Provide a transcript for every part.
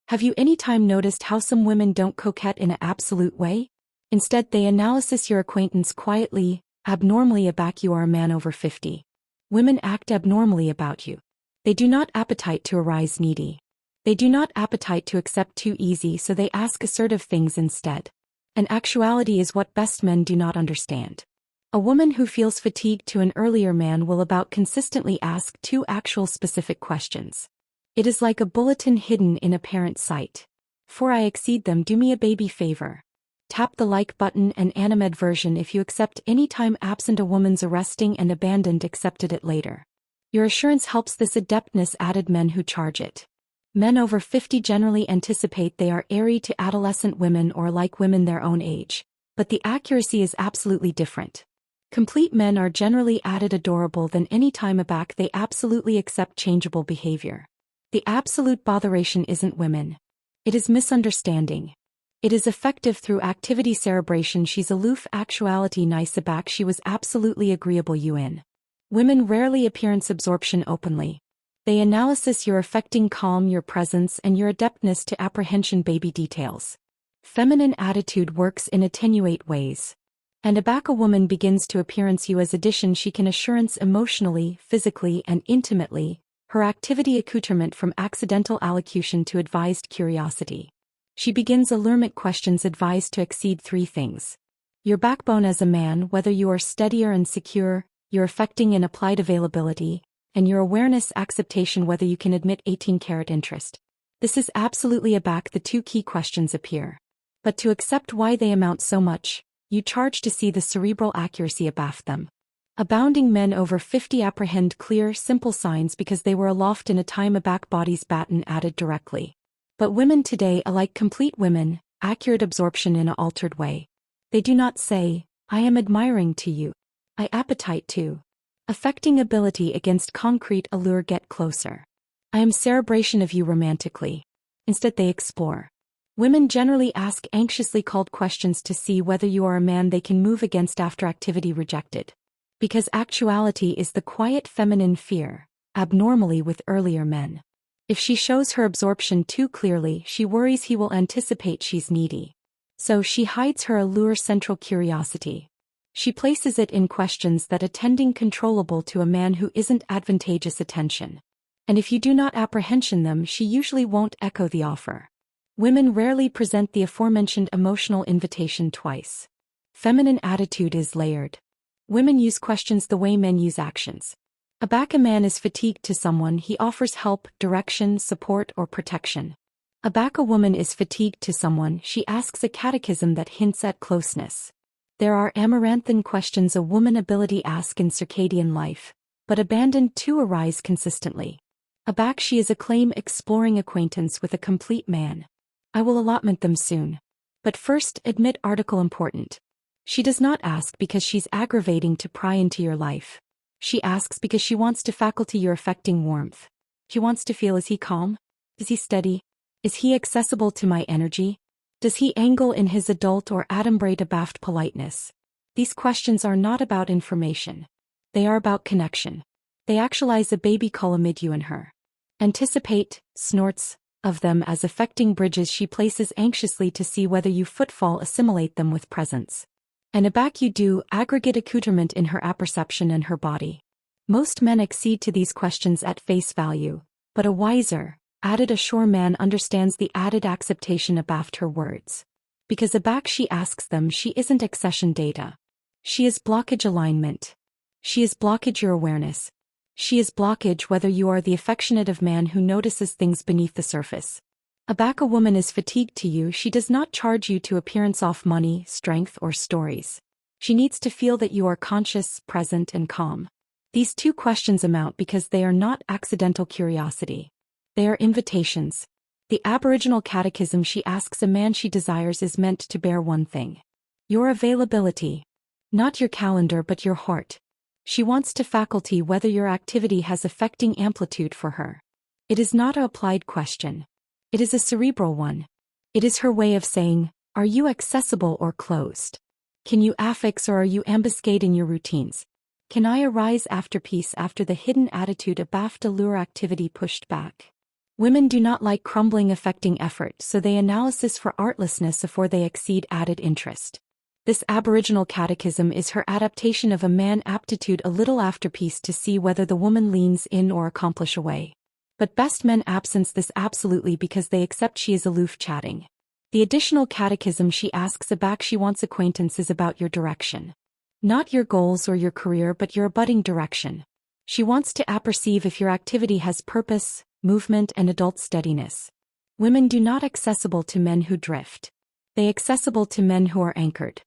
Have you any time noticed how some women don't coquette in an absolute way? Instead, they analysis your acquaintance quietly, abnormally aback you are a man over 50. Women act abnormally about you. They do not appetite to arise needy. They do not appetite to accept too easy, so they ask assertive things instead. And actuality is what best men do not understand. A woman who feels fatigued to an earlier man will about consistently ask two actual specific questions. It is like a bulletin hidden in apparent sight. For I exceed them, do me a baby favor. Tap the like button and animed version if you accept any time absent a woman's arresting and abandoned accepted it later. Your assurance helps this adeptness added men who charge it. Men over 50 generally anticipate they are airy to adolescent women or like women their own age, but the accuracy is absolutely different. Complete men are generally added adorable than any time aback they absolutely accept changeable behavior. The absolute botheration isn't women. It is misunderstanding. It is effective through activity cerebration she's aloof actuality nice aback she was absolutely agreeable you in. Women rarely appearance absorption openly. They analysis your affecting calm your presence and your adeptness to apprehension baby details. Feminine attitude works in attenuate ways. And aback a woman begins to appearance you as addition she can assurance emotionally, physically and intimately, her activity accoutrement from accidental allocution to advised curiosity. She begins allurement questions advised to exceed three things. Your backbone as a man whether you are steadier and secure, your affecting and applied availability, and your awareness acceptation whether you can admit 18-carat interest. This is absolutely aback the two key questions appear. But to accept why they amount so much, you charge to see the cerebral accuracy abaft them. Abounding men over 50 apprehend clear, simple signs because they were aloft in a time aback body's baton added directly. But women today alike complete women, accurate absorption in an altered way. They do not say, I am admiring to you. I appetite to. Affecting ability against concrete allure get closer. I am cerebration of you romantically. Instead they explore. Women generally ask anxiously called questions to see whether you are a man they can move against after activity rejected. Because actuality is the quiet feminine fear, abnormally with earlier men. If she shows her absorption too clearly, she worries he will anticipate she's needy. So she hides her allure central curiosity. She places it in questions that attending controllable to a man who isn't advantageous attention. And if you do not apprehension them, she usually won't echo the offer. Women rarely present the aforementioned emotional invitation twice. Feminine attitude is layered. Women use questions the way men use actions. Aback a man is fatigued to someone he offers help, direction, support or protection. Aback a woman is fatigued to someone she asks a catechism that hints at closeness. There are amaranthine questions a woman ability ask in circadian life, but abandoned to arise consistently. Aback she is acclaim exploring acquaintance with a complete man. I will allotment them soon. But first admit article important. She does not ask because she's aggravating to pry into your life. She asks because she wants to faculty your affecting warmth. She wants to feel is he calm? Is he steady? Is he accessible to my energy? Does he angle in his adult or adumbrate abaft politeness? These questions are not about information. They are about connection. They actualize a baby call amid you and her. Anticipate, snorts, of them as affecting bridges she places anxiously to see whether you footfall assimilate them with presence. And aback you do aggregate accoutrement in her apperception and her body. Most men accede to these questions at face value, but a wiser, added ashore man understands the added acceptation abaft her words. Because aback she asks them she isn't accession data. She is blockage alignment. She is blockage your awareness. She is blockage whether you are the affectionate of man who notices things beneath the surface. Aback a woman is fatigued to you she does not charge you to appearance off money, strength or stories. She needs to feel that you are conscious, present and calm. These two questions amount because they are not accidental curiosity. They are invitations. The Aboriginal catechism she asks a man she desires is meant to bear one thing. Your availability. Not your calendar but your heart. She wants to faculty whether your activity has affecting amplitude for her. It is not a applied question. It is a cerebral one. It is her way of saying, are you accessible or closed? Can you affix or are you ambuscade in your routines? Can I arise after peace after the hidden attitude abaft allure activity pushed back? Women do not like crumbling affecting effort, so they analysis for artlessness before they exceed added interest. This Aboriginal catechism is her adaptation of a man aptitude a little afterpiece to see whether the woman leans in or accomplish away. But best men absence this absolutely because they accept she is aloof chatting. The additional catechism she asks aback she wants acquaintance is about your direction. Not your goals or your career but your abutting direction. She wants to apperceive if your activity has purpose, movement and adult steadiness. Women do not accessible to men who drift. They accessible to men who are anchored.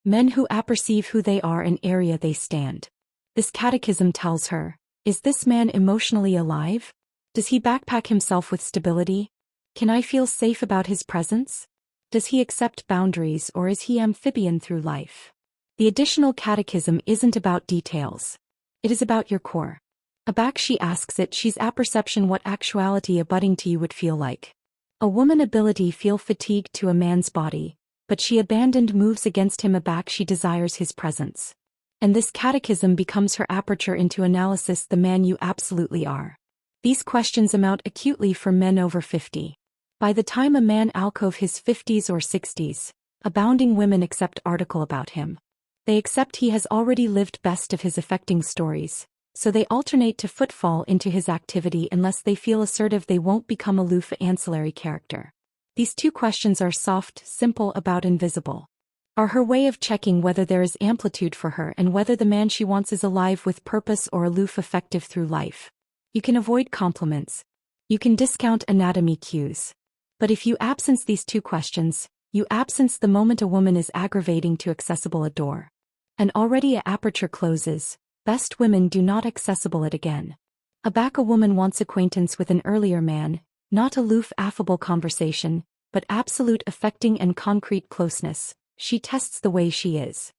Men who apperceive who they are and area they stand. This catechism tells her, is this man emotionally alive? Does he backpack himself with stability? Can I feel safe about his presence? Does he accept boundaries or is he amphibian through life? The additional catechism isn't about details. It is about your core. Aback she asks it she's apperception what actuality abutting to you would feel like. A woman ability feel fatigue to a man's body, but she abandoned moves against him aback she desires his presence. And this catechism becomes her aperture into analysis the man you absolutely are. These questions amount acutely for men over 50. By the time a man alcove his 50s or 60s, abounding women accept article about him. They accept he has already lived best of his affecting stories, so they alternate to footfall into his activity unless they feel assertive they won't become aloof ancillary character. These two questions are soft, simple about invisible. Are her way of checking whether there is amplitude for her and whether the man she wants is alive with purpose or aloof effective through life. You can avoid compliments. You can discount anatomy cues. But if you absence these two questions, you absence the moment a woman is aggravating to accessible a door. And already a aperture closes, best women do not accessible it again. Aback a woman wants acquaintance with an earlier man, not aloof affable conversation, but absolute affecting and concrete closeness. She tests the way she is.